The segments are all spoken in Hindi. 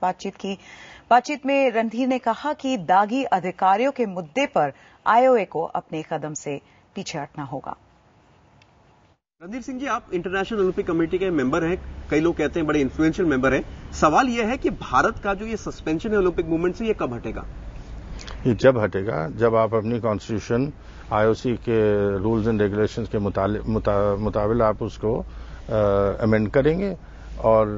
बातचीत में रणधीर ने कहा कि दागी अधिकारियों के मुद्दे पर आईओए को अपने कदम से पीछे हटना होगा। रणधीर सिंह जी, आप इंटरनेशनल ओलंपिक कमेटी के मेंबर हैं, कई लोग कहते हैं बड़े इन्फ्लुएंशियल मेंबर हैं। सवाल यह है कि भारत का जो ये सस्पेंशन है ओलंपिक मूवमेंट से, ये कब हटेगा? ये जब हटेगा जब आप अपनी कॉन्स्टिट्यूशन आईओसी के रूल्स एंड रेगुलेशंस के मुताबिक आप उसको अमेंड करेंगे और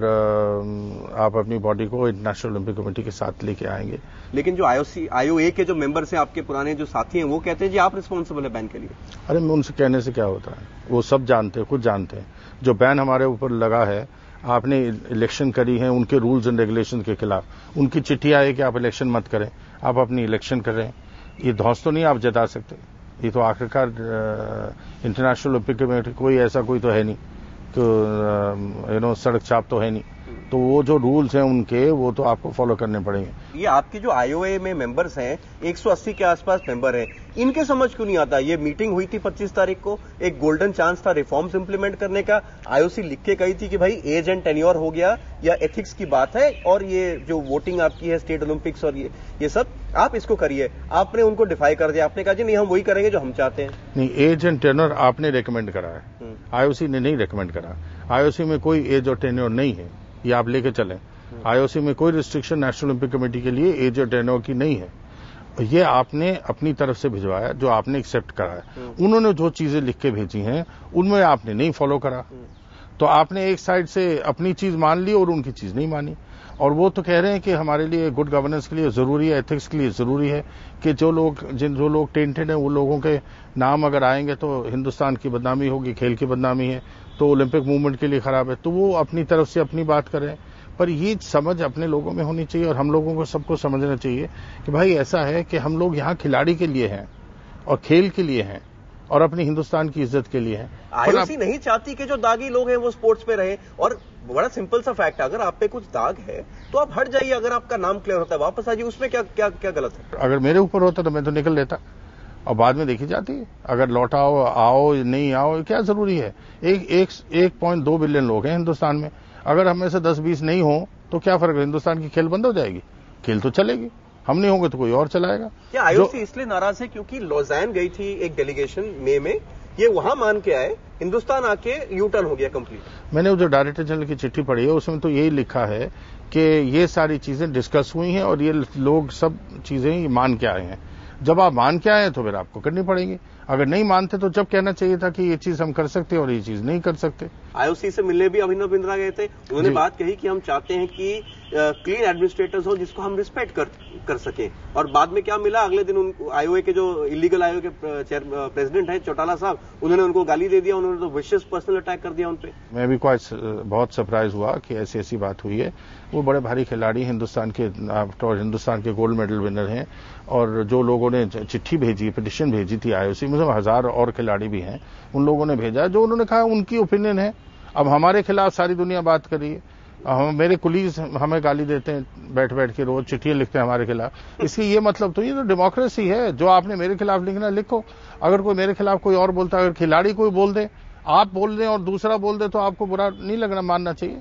आप अपनी बॉडी को इंटरनेशनल ओलंपिक कमेटी के साथ लेके आएंगे। लेकिन जो आईओए के जो मेंबर्स हैं, आपके पुराने जो साथी हैं, वो कहते हैं जी आप रिस्पॉन्सिबल है बैन के लिए। अरे मैं उनसे कहने से क्या होता है, वो सब जानते हैं, खुद जानते हैं। जो बैन हमारे ऊपर लगा है, आपने इलेक्शन करी है उनके रूल्स एंड रेगुलेशन के खिलाफ, उनकी चिट्ठी आई कि आप इलेक्शन मत करें, आप अपनी इलेक्शन कर रहे हैं। ये धौंस तो नहीं आप जता सकते। ये तो आखिरकार इंटरनेशनल ओलंपिक कमेटी कोई ऐसा कोई तो है नहीं, तो सड़क छाप तो है नहीं। तो वो जो रूल्स हैं उनके, वो तो आपको फॉलो करने पड़ेंगे। ये आपके जो आईओए में मेंबर्स हैं, 180 के आसपास मेंबर हैं, इनके समझ क्यों नहीं आता? ये मीटिंग हुई थी 25 तारीख को, एक गोल्डन चांस था रिफॉर्म्स इंप्लीमेंट करने का। आईओसी लिख के कही थी कि भाई एज एंड टेन्योर हो गया या एथिक्स की बात है, और ये जो वोटिंग आपकी है स्टेट ओलंपिक्स और ये सब आप इसको करिए। आपने उनको डिफाई कर दिया, आपने कहा जी नहीं हम वही करेंगे जो हम चाहते हैं। नहीं, एज एंड टेन्योर आपने रिकमेंड करा है, आईओसी ने नहीं रिकमेंड करा। आईओसी में कोई एज और टेन्योर नहीं है, ये आप लेके चलें। आईओसी में कोई रिस्ट्रिक्शन नेशनल ओलंपिक कमेटी के लिए एज और टेन्योर की नहीं है। ये आपने अपनी तरफ से भिजवाया, जो आपने एक्सेप्ट करा है। उन्होंने जो चीजें लिख के भेजी हैं उनमें आपने नहीं फॉलो करा, तो आपने एक साइड से अपनी चीज मान ली और उनकी चीज नहीं मानी। और वो तो कह रहे हैं कि हमारे लिए गुड गवर्नेंस के लिए जरूरी है, एथिक्स के लिए जरूरी है कि जो लोग टेंटेड हैं वो लोगों के नाम अगर आएंगे तो हिंदुस्तान की बदनामी होगी, खेल की बदनामी है, तो ओलंपिक मूवमेंट के लिए खराब है। तो वो अपनी तरफ से अपनी बात कर रहे हैं, पर ये समझ अपने लोगों में होनी चाहिए और हम लोगों को सबको समझना चाहिए कि भाई ऐसा है कि हम लोग यहाँ खिलाड़ी के लिए हैं और खेल के लिए हैं और अपनी हिंदुस्तान की इज्जत के लिए हैं। आईओसी नहीं चाहती कि जो दागी लोग हैं वो स्पोर्ट्स पे रहे, और बड़ा सिंपल सा फैक्ट है, अगर आप पे कुछ दाग है तो आप हट जाइए। अगर आपका नाम क्लियर होता है वापस आ जाइए, उसमें क्या क्या क्या गलत है? अगर मेरे ऊपर होता तो मैं तो निकल लेता और बाद में देखी जाती है। अगर लौटाओ, आओ नहीं आओ, क्या जरूरी है? 1.2 बिलियन लोग हैं हिंदुस्तान में, अगर हमें से 10-20 नहीं हो तो क्या फर्क है? हिंदुस्तान की खेल बंद हो जाएगी? खेल तो चलेगी, हम नहीं होंगे तो कोई और चलाएगा। क्या आईओसी इसलिए नाराज है क्योंकि लॉज़ैन गई थी एक डेलीगेशन मई में, ये वहां मान के आए, हिंदुस्तान आके यू टर्न हो गया कंप्लीट? मैंने जो डायरेक्टर जनरल की चिट्ठी पढ़ी है उसमें तो यही लिखा है कि ये सारी चीजें डिस्कस हुई हैं और ये लोग सब चीजें मान के आए हैं। जब आप मान के आए तो फिर आपको करनी पड़ेगी। अगर नहीं मानते तो जब कहना चाहिए था कि ये चीज हम कर सकते हैं और ये चीज नहीं कर सकते। आईओसी से मिलने भी अभिनव बिंद्रा गए थे, उन्होंने बात कही कि हम चाहते हैं कि क्लीन एडमिनिस्ट्रेटर्स हो जिसको हम रिस्पेक्ट कर सकें। और बाद में क्या मिला? अगले दिन उनको आईओए के जो इलीगल आईओए के प्रेसिडेंट हैं चौटाला साहब, उन्होंने उनको गाली दे दिया, उन्होंने तो विशियस पर्सनल अटैक कर दिया उनपे। मैं भी बहुत सरप्राइज हुआ कि ऐसी बात हुई है। वो बड़े भारी खिलाड़ी हिंदुस्तान के गोल्ड मेडल विनर हैं, और जो लोगों ने चिट्ठी भेजी, पिटिशन भेजी थी आईओसी में, 1000 और खिलाड़ी भी हैं, उन लोगों ने भेजा। जो उन्होंने कहा उनकी ओपिनियन है। अब हमारे खिलाफ सारी दुनिया बात कर रही है, मेरे कुलीग हमें गाली देते हैं, बैठ के रोज चिट्ठियां लिखते हैं हमारे खिलाफ। इसकी ये मतलब तो ये तो डेमोक्रेसी है, जो आपने मेरे खिलाफ लिखना लिखो। अगर कोई मेरे खिलाफ कोई और बोलता है, अगर खिलाड़ी कोई बोल दे, आप बोल दें और दूसरा बोल दे, तो आपको बुरा नहीं लगना, मानना चाहिए।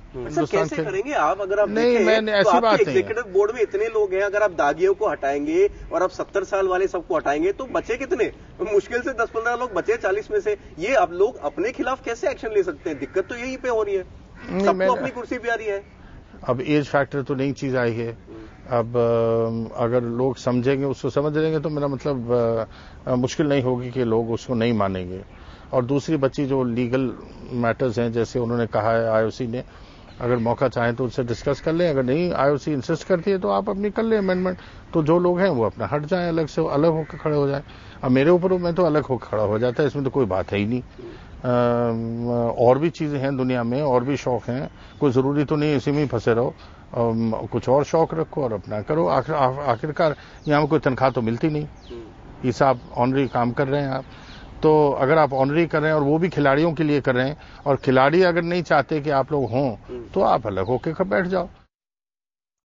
कैसे करेंगे आप? अगर आप नहीं, मैंने ऐसी बात नहीं। एग्जीक्यूटिव बोर्ड में इतने लोग हैं, अगर आप दागियों को हटाएंगे और आप 70 साल वाले सबको हटाएंगे तो बचे कितने? मुश्किल से 10-15 लोग बचे 40 में से। ये अब लोग अपने खिलाफ कैसे एक्शन ले सकते हैं? दिक्कत तो यही पे हो रही है, सबको अपनी कुर्सी प्यारी है। अब एज फैक्टर तो नई चीज आई है। अब अगर लोग समझेंगे, उसको समझ लेंगे, तो मेरा मतलब मुश्किल नहीं होगी कि लोग उसको नहीं मानेंगे। और दूसरी बच्ची जो लीगल मैटर्स हैं, जैसे उन्होंने कहा है आईओसी ने, अगर मौका चाहें तो उनसे डिस्कस कर लें। अगर नहीं आईओसी इंसिस्ट करती है तो आप अपनी कर लें अमेंडमेंट। तो जो लोग हैं वो अपना हट जाएं, अलग होकर खड़े हो जाएं। अब मेरे ऊपर मैं तो अलग होकर खड़ा हो जाता है, इसमें तो कोई बात है ही नहीं। और भी चीजें हैं दुनिया में, और भी शौक हैं, कोई जरूरी तो नहीं इसी में ही फंसे रहो। कुछ और शौक रखो और अपना करो। आखिरकार यहाँ कोई तनख्वाह तो मिलती नहीं, ये सब ऑनरी काम कर रहे हैं आप। तो अगर आप ऑनरी कर रहे हैं और वो भी खिलाड़ियों के लिए कर रहे हैं, और खिलाड़ी अगर नहीं चाहते कि आप लोग हों, तो आप अलग होकर बैठ जाओ।